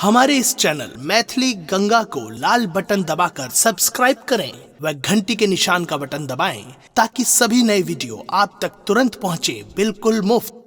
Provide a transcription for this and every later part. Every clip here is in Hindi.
हमारे इस चैनल मैथिली गंगा को लाल बटन दबाकर सब्सक्राइब करें व घंटी के निशान का बटन दबाएं ताकि सभी नए वीडियो आप तक तुरंत पहुंचे बिल्कुल मुफ्त।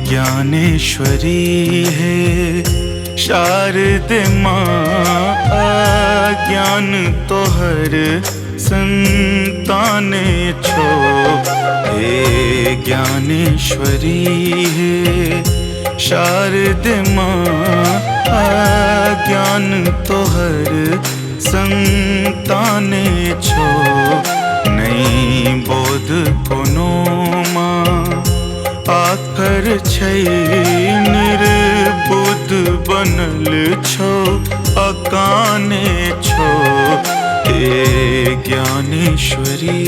ज्ञानेश्वरी है शारदे माँ, अज्ञान तोहर संताने छो। हे ज्ञानेश्वरी है शारदे माँ, अज्ञान तोहर संताने छो। नहीं बोध कोनो माँ आखर छै, निर्बुद्ध बनल छो, अकाने छो। हे ज्ञानेश्वरी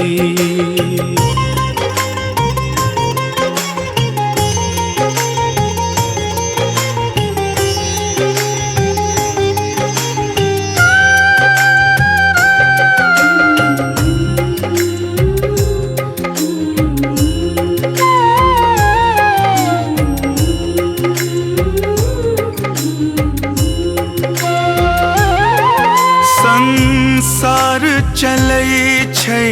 संसार चलै छै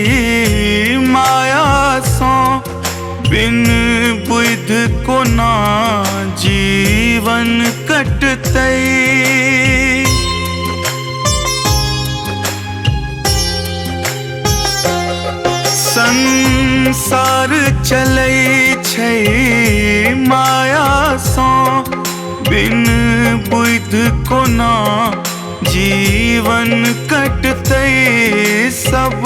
माया सँ, बिन बुध कोना जीवन कटतै। संसार चलै छै माया सँ, बिन बुध कोना जीवन कटतै। सब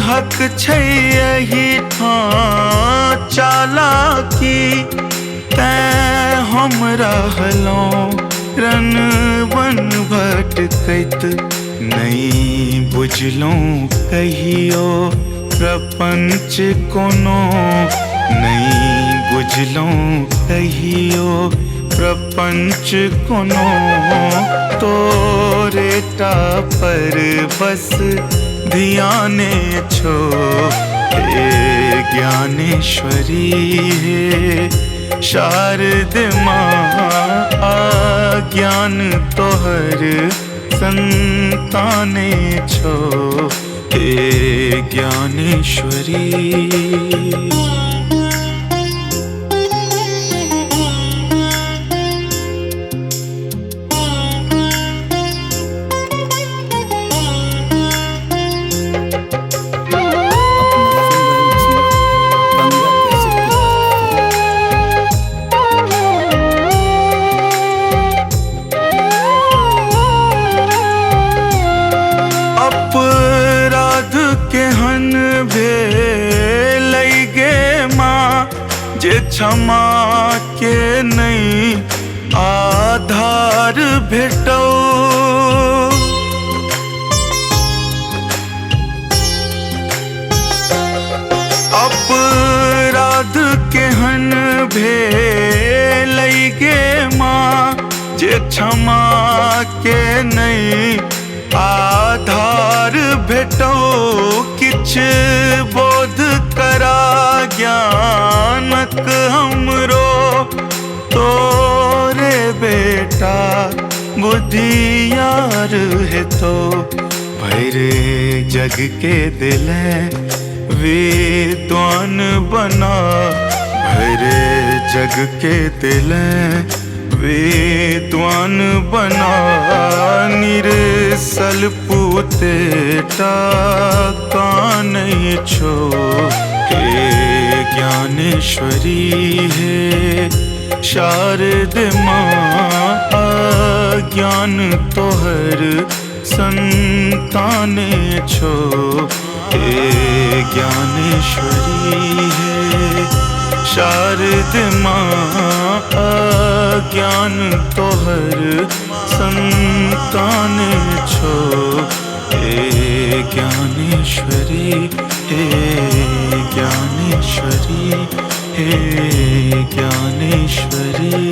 हक छै यही ठाँ चालाकी, तैं हम रहलौं रन वन भटकैत। नहीं बुझलौं कहियो प्रपंच कोनो, नहीं बुझलौं कहियो प्रपंच कोनो। तोरे टा पर बस ध्याने छो। हे ज्ञानेश्वरी है शारदे माँ, अज्ञान तोहर संताने छो। हे ज्ञानेश्वरी जे क्षमा के नहीं आधार भेटो। अपराध केहन भेलै गे माँ, जे क्षमा के नहीं आधार भेटो। किछ बोध करा ज्ञानक हमरो, तोरे बेटा बुद्धियार हेतो। भैरे जग के दिले विद्वान बना, भैरे जग के दिले विद्वान बना। निरसल पूते टाका नहीं छो। हे ज्ञानेश्वरी है शारदे माँ, अज्ञान तोहर संताने छो। हे ज्ञानेश्वरी है शारदे माँ, अज्ञान तोहर संताने छो। हे ज्ञानेश्वरी, हे ज्ञानेश्वरी, हे ज्ञानेश्वरी।